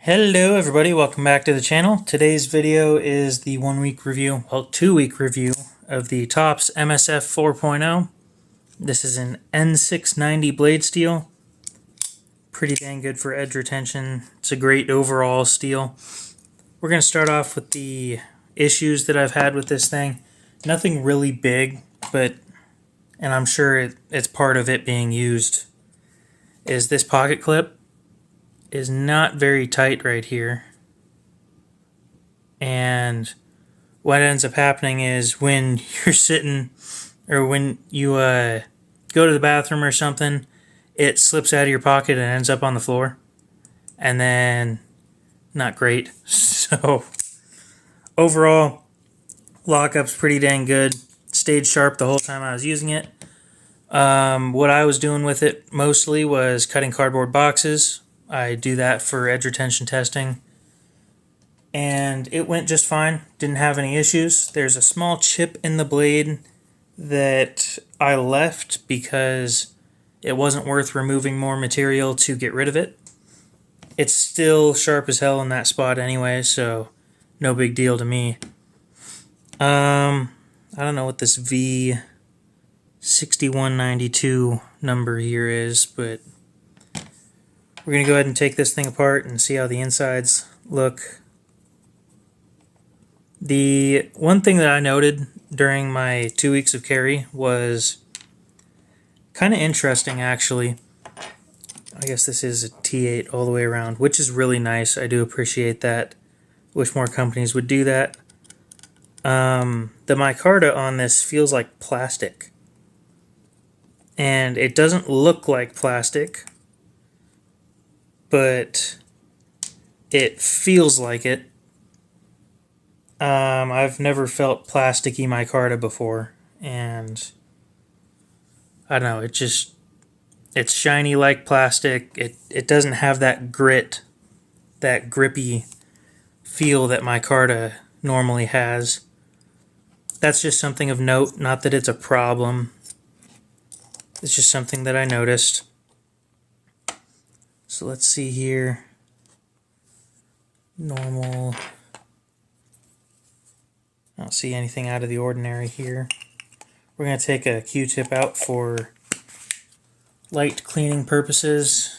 Hello everybody, welcome back to the channel. Today's video is the 1 week review, well 2 week review of the Topps MSF 4.0. This is an N690 blade steel. Pretty dang good for edge retention. It's a great overall steel. We're going to start off with the issues that I've had with this thing. Nothing really big, but, and I'm sure it's part of it being used, is this pocket clip is not very tight right here. And what ends up happening is when you're sitting, or when you go to the bathroom or something, it slips out of your pocket and ends up on the floor. And then, not great. So, overall, lockup's pretty dang good. Stayed sharp the whole time I was using it. What I was doing with it mostly was cutting cardboard boxes. I do that for edge retention testing. And it went just fine. Didn't have any issues. There's a small chip in the blade that I left because it wasn't worth removing more material to get rid of it. It's still sharp as hell in that spot anyway, so no big deal to me. I don't know what this V6192 number here is, but we're going to go ahead and take this thing apart and see how the insides look. The one thing that I noted during my 2 weeks of carry was kind of interesting, actually. I guess this is a T8 all the way around, which is really nice. I do appreciate that. Wish more companies would do that. The micarta on this feels like plastic. And it doesn't look like plastic, but it feels like it. I've never felt plasticky micarta before, and I don't know, it's shiny like plastic. It doesn't have that grit, that grippy feel that micarta normally has. That's just something of note, not that it's a problem. It's just something that I noticed. So let's see here. Normal. I don't see anything out of the ordinary here. We're going to take a Q-tip out for light cleaning purposes.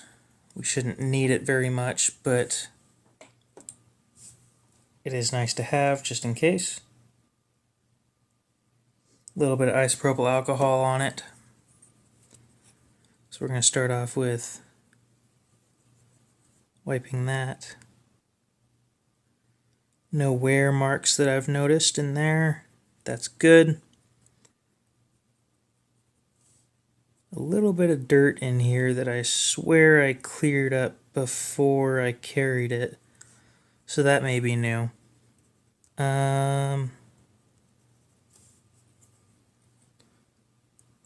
We shouldn't need it very much, but it is nice to have just in case. A little bit of isopropyl alcohol on it. So we're going to start off with wiping that. No wear marks that I've noticed in there. That's good. A little bit of dirt in here that I swear I cleared up before I carried it. So that may be new.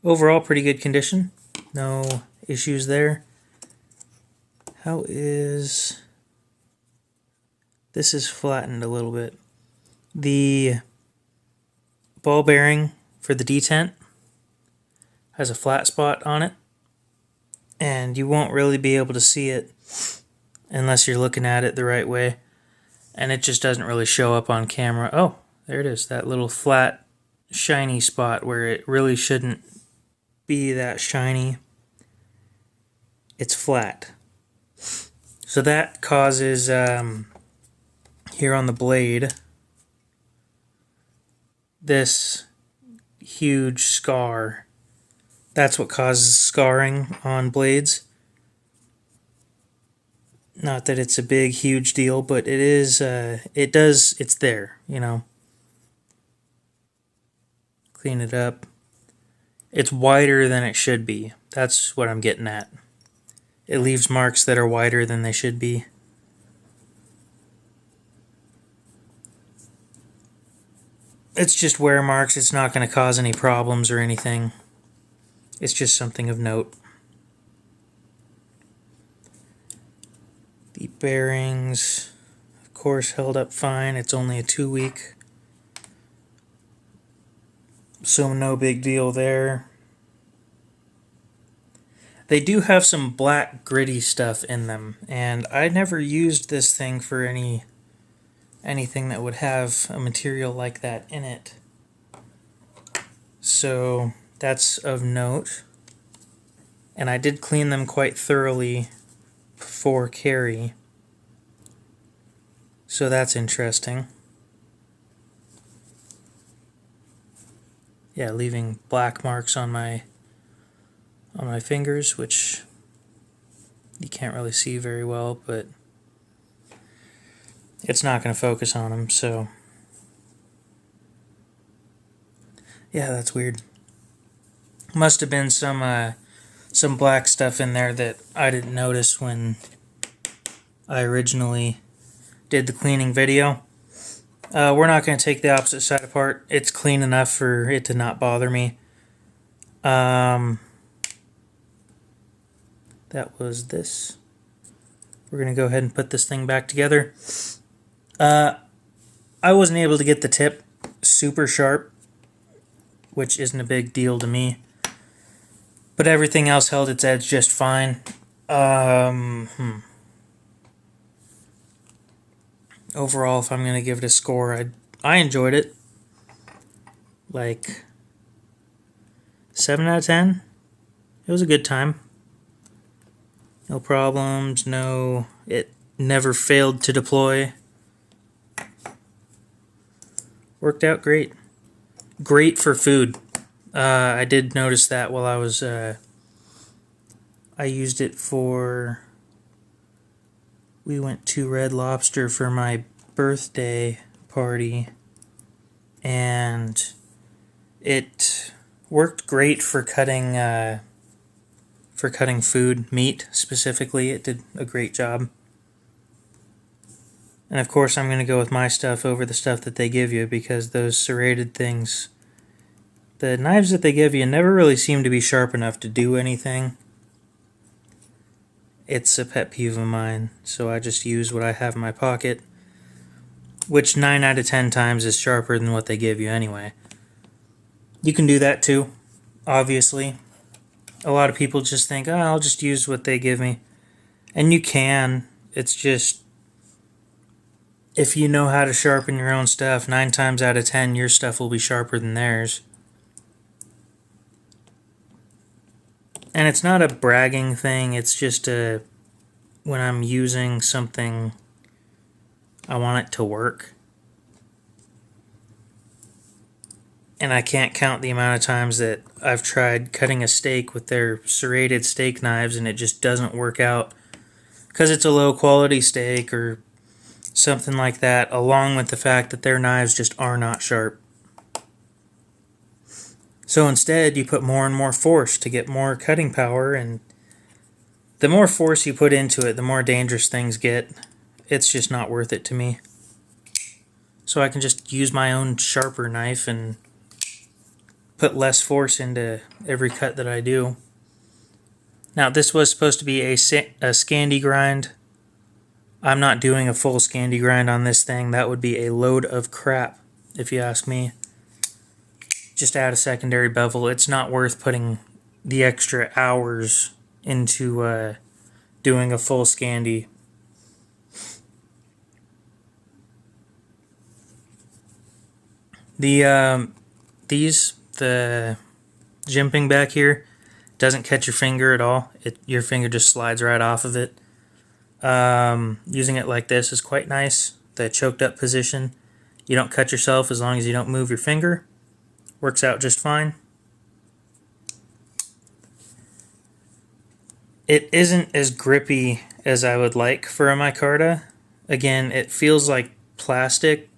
Overall, pretty good condition. No issues there. How is... This is flattened a little bit. The ball bearing for the detent has a flat spot on it, and you won't really be able to see it unless you're looking at it the right way, and it just doesn't really show up on camera. Oh, there it is, that little flat shiny spot where it really shouldn't be that shiny. It's flat. So that causes here on the blade this huge scar. That's what causes scarring on blades. Not that it's a big huge deal, but it is it's there, you know. Clean it up. It's wider than it should be. That's what I'm getting at. It leaves marks that are wider than they should be. It's just wear marks. It's not going to cause any problems or anything. It's just something of note. The bearings, of course, held up fine. It's only a 2 week. So no big deal there. They do have some black gritty stuff in them, and I never used this thing for anything that would have a material like that in it. So that's of note. And I did clean them quite thoroughly before carry. So that's interesting. Yeah, leaving black marks on my fingers, which you can't really see very well, but it's not going to focus on them, so yeah, that's weird. Must have been some black stuff in there that I didn't notice when I originally did the cleaning video. We're not going to take the opposite side apart. It's clean enough for it to not bother me. That was this. We're going to go ahead and put this thing back together. I wasn't able to get the tip super sharp, which isn't a big deal to me. But everything else held its edge just fine. Overall, if I'm going to give it a score, I enjoyed it. Like 7 out of 10. It was a good time. No problems, it never failed to deploy. Worked out great. Great for food. I did notice that while I was, I used it for, we went to Red Lobster for my birthday party, and it worked great for cutting food, meat specifically. It did a great job. And of course I'm going to go with my stuff over the stuff that they give you, because those serrated things, the knives that they give you never really seem to be sharp enough to do anything. It's a pet peeve of mine, so I just use what I have in my pocket, which 9 out of 10 times is sharper than what they give you anyway. You can do that too, obviously. A lot of people just think, oh, I'll just use what they give me. And you can. It's just, if you know how to sharpen your own stuff, 9 times out of 10, your stuff will be sharper than theirs. And it's not a bragging thing, it's just when I'm using something, I want it to work. And I can't count the amount of times that I've tried cutting a steak with their serrated steak knives and it just doesn't work out because it's a low quality steak or something like that, along with the fact that their knives just are not sharp. So instead, you put more and more force to get more cutting power, and the more force you put into it, the more dangerous things get. It's just not worth it to me. So I can just use my own sharper knife and put less force into every cut that I do. Now, this was supposed to be a Scandi grind. I'm not doing a full Scandi grind on this thing. That would be a load of crap, if you ask me. Just add a secondary bevel. It's not worth putting the extra hours into doing a full Scandi. The jimping back here doesn't catch your finger at all. Your finger just slides right off of it. Using it like this is quite nice. The choked up position. You don't cut yourself as long as you don't move your finger. Works out just fine. It isn't as grippy as I would like for a micarta. Again, it feels like plastic.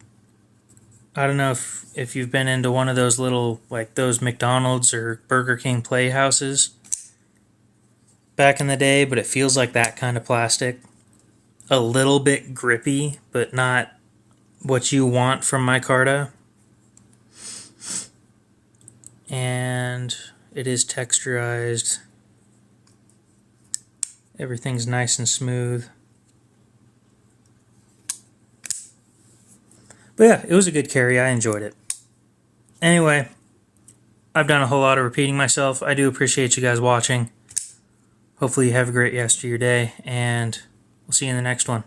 I don't know if you've been into one of those little, like those McDonald's or Burger King playhouses back in the day, but it feels like that kind of plastic. A little bit grippy, but not what you want from micarta. And it is texturized. Everything's nice and smooth. But yeah, it was a good carry. I enjoyed it. Anyway, I've done a whole lot of repeating myself. I do appreciate you guys watching. Hopefully you have a great rest of your day, and we'll see you in the next one.